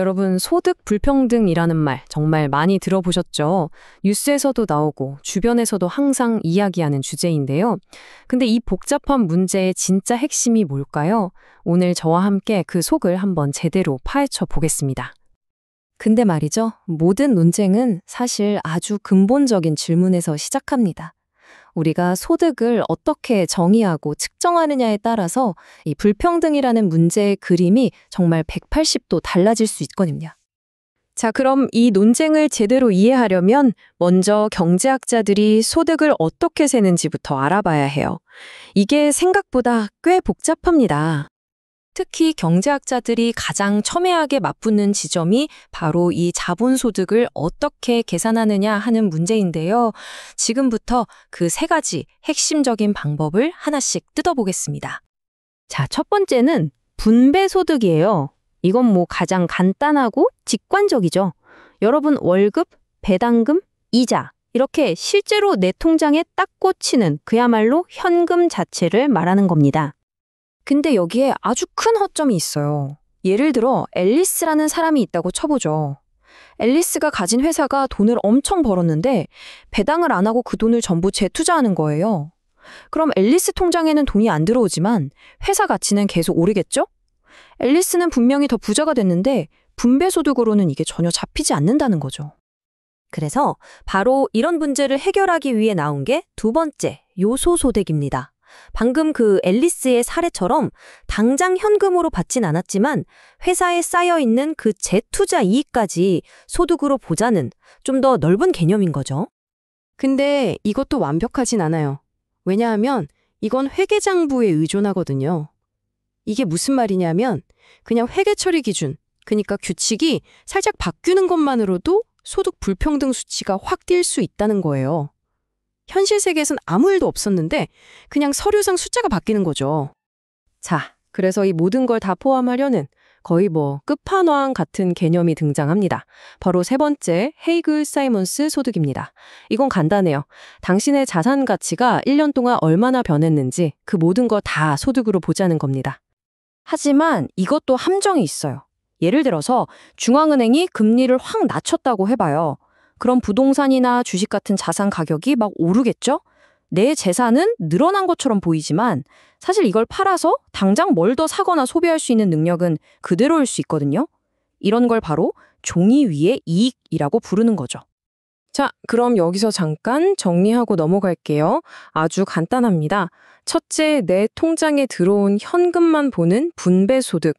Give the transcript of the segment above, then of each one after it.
여러분, 소득 불평등이라는 말 정말 많이 들어보셨죠? 뉴스에서도 나오고 주변에서도 항상 이야기하는 주제인데요. 근데 이 복잡한 문제의 진짜 핵심이 뭘까요? 오늘 저와 함께 그 속을 한번 제대로 파헤쳐 보겠습니다. 근데 말이죠. 모든 논쟁은 사실 아주 근본적인 질문에서 시작합니다. 우리가 소득을 어떻게 정의하고 측정하느냐에 따라서 이 불평등이라는 문제의 그림이 정말 180도 달라질 수 있거든요. 자, 그럼 이 논쟁을 제대로 이해하려면 먼저 경제학자들이 소득을 어떻게 세는지부터 알아봐야 해요. 이게 생각보다 꽤 복잡합니다. 특히 경제학자들이 가장 첨예하게 맞붙는 지점이 바로 이 자본소득을 어떻게 계산하느냐 하는 문제인데요. 지금부터 그 세 가지 핵심적인 방법을 하나씩 뜯어보겠습니다. 자, 첫 번째는 분배소득이에요. 이건 가장 간단하고 직관적이죠. 여러분 월급, 배당금, 이자 이렇게 실제로 내 통장에 딱 꽂히는 그야말로 현금 자체를 말하는 겁니다. 근데 여기에 아주 큰 허점이 있어요. 예를 들어 앨리스라는 사람이 있다고 쳐보죠. 앨리스가 가진 회사가 돈을 엄청 벌었는데 배당을 안 하고 그 돈을 전부 재투자하는 거예요. 그럼 앨리스 통장에는 돈이 안 들어오지만 회사 가치는 계속 오르겠죠? 앨리스는 분명히 더 부자가 됐는데 분배소득으로는 이게 전혀 잡히지 않는다는 거죠. 그래서 바로 이런 문제를 해결하기 위해 나온 게 두 번째, 요소소득입니다. 방금 그 앨리스의 사례처럼 당장 현금으로 받진 않았지만 회사에 쌓여있는 그 재투자 이익까지 소득으로 보자는 좀 더 넓은 개념인 거죠. 근데 이것도 완벽하진 않아요. 왜냐하면 이건 회계장부에 의존하거든요. 이게 무슨 말이냐면 그냥 회계 처리 기준, 그러니까 규칙이 살짝 바뀌는 것만으로도 소득 불평등 수치가 확 뛸 수 있다는 거예요. 현실 세계에선 아무 일도 없었는데 그냥 서류상 숫자가 바뀌는 거죠. 자, 그래서 이 모든 걸 다 포함하려는 거의 끝판왕 같은 개념이 등장합니다. 바로 세 번째, 헤이글-사이먼스 소득입니다. 이건 간단해요. 당신의 자산 가치가 1년 동안 얼마나 변했는지 그 모든 거 다 소득으로 보자는 겁니다. 하지만 이것도 함정이 있어요. 예를 들어서 중앙은행이 금리를 확 낮췄다고 해봐요. 그럼 부동산이나 주식 같은 자산 가격이 막 오르겠죠? 내 재산은 늘어난 것처럼 보이지만 사실 이걸 팔아서 당장 뭘 더 사거나 소비할 수 있는 능력은 그대로일 수 있거든요. 이런 걸 바로 종이 위의 이익이라고 부르는 거죠. 자, 그럼 여기서 잠깐 정리하고 넘어갈게요. 아주 간단합니다. 첫째, 내 통장에 들어온 현금만 보는 분배소득.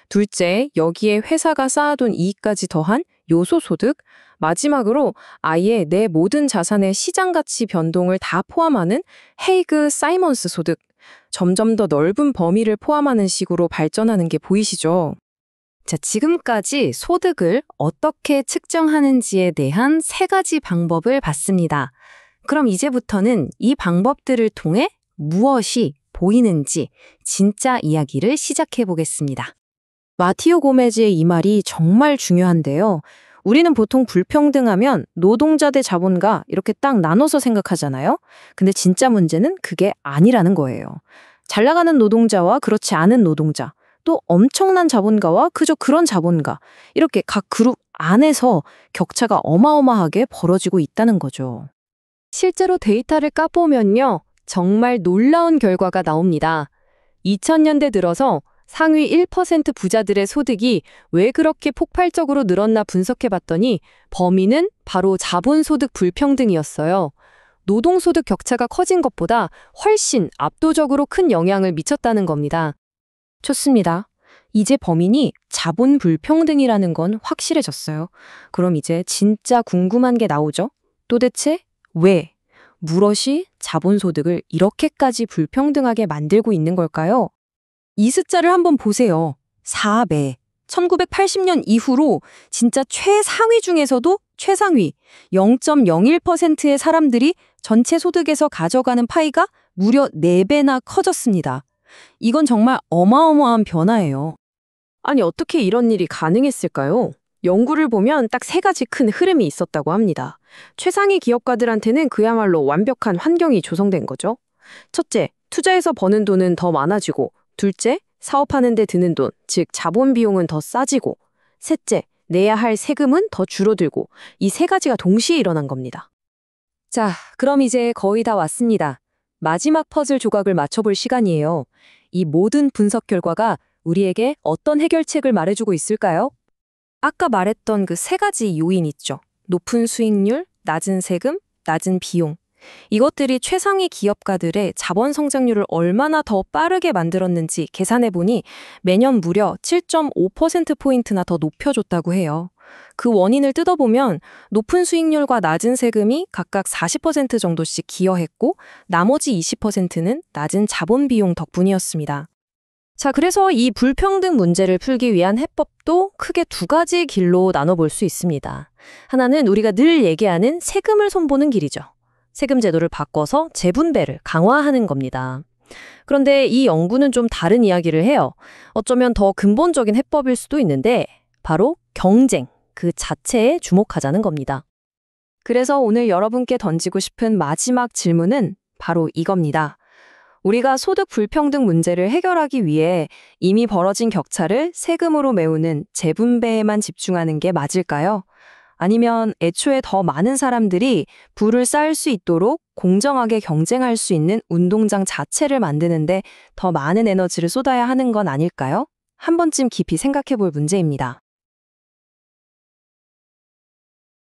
둘째, 여기에 회사가 쌓아둔 이익까지 더한 요소소득. 마지막으로 아예 내 모든 자산의 시장가치 변동을 다 포함하는 헤이그-사이먼스 소득. 점점 더 넓은 범위를 포함하는 식으로 발전하는 게 보이시죠? 자, 지금까지 소득을 어떻게 측정하는지에 대한 세 가지 방법을 봤습니다. 그럼 이제부터는 이 방법들을 통해 무엇이 보이는지 진짜 이야기를 시작해 보겠습니다. 마티오 고메즈의 이 말이 정말 중요한데요. 우리는 보통 불평등하면 노동자 대 자본가 이렇게 딱 나눠서 생각하잖아요. 근데 진짜 문제는 그게 아니라는 거예요. 잘 나가는 노동자와 그렇지 않은 노동자, 또 엄청난 자본가와 그저 그런 자본가, 이렇게 각 그룹 안에서 격차가 어마어마하게 벌어지고 있다는 거죠. 실제로 데이터를 까보면요, 정말 놀라운 결과가 나옵니다. 2000년대 들어서 상위 1% 부자들의 소득이 왜 그렇게 폭발적으로 늘었나 분석해봤더니 범인은 바로 자본소득 불평등이었어요. 노동소득 격차가 커진 것보다 훨씬 압도적으로 큰 영향을 미쳤다는 겁니다. 좋습니다. 이제 범인이 자본 불평등이라는 건 확실해졌어요. 그럼 이제 진짜 궁금한 게 나오죠? 도대체 왜? 무엇이 자본소득을 이렇게까지 불평등하게 만들고 있는 걸까요? 이 숫자를 한번 보세요. 4배. 1980년 이후로 진짜 최상위 중에서도 최상위 0.01%의 사람들이 전체 소득에서 가져가는 파이가 무려 4배나 커졌습니다. 이건 정말 어마어마한 변화예요. 아니, 어떻게 이런 일이 가능했을까요? 연구를 보면 딱 세 가지 큰 흐름이 있었다고 합니다. 최상위 기업가들한테는 그야말로 완벽한 환경이 조성된 거죠. 첫째, 투자해서 버는 돈은 더 많아지고, 둘째, 사업하는 데 드는 돈, 즉 자본 비용은 더 싸지고, 셋째, 내야 할 세금은 더 줄어들고 이 세 가지가 동시에 일어난 겁니다. 자, 그럼 이제 거의 다 왔습니다. 마지막 퍼즐 조각을 맞춰볼 시간이에요. 이 모든 분석 결과가 우리에게 어떤 해결책을 말해주고 있을까요? 아까 말했던 그 세 가지 요인 있죠. 높은 수익률, 낮은 세금, 낮은 비용. 이것들이 최상위 기업가들의 자본 성장률을 얼마나 더 빠르게 만들었는지 계산해보니 매년 무려 7.5%포인트나 더 높여줬다고 해요. 그 원인을 뜯어보면 높은 수익률과 낮은 세금이 각각 40% 정도씩 기여했고 나머지 20%는 낮은 자본 비용 덕분이었습니다. 자, 그래서 이 불평등 문제를 풀기 위한 해법도 크게 두 가지 길로 나눠볼 수 있습니다. 하나는 우리가 늘 얘기하는 세금을 손보는 길이죠. 세금 제도를 바꿔서 재분배를 강화하는 겁니다. 그런데 이 연구는 좀 다른 이야기를 해요. 어쩌면 더 근본적인 해법일 수도 있는데 바로 경쟁 그 자체에 주목하자는 겁니다. 그래서 오늘 여러분께 던지고 싶은 마지막 질문은 바로 이겁니다. 우리가 소득 불평등 문제를 해결하기 위해 이미 벌어진 격차를 세금으로 메우는 재분배에만 집중하는 게 맞을까요? 아니면 애초에 더 많은 사람들이 부를 쌓을 수 있도록 공정하게 경쟁할 수 있는 운동장 자체를 만드는데 더 많은 에너지를 쏟아야 하는 건 아닐까요? 한 번쯤 깊이 생각해 볼 문제입니다.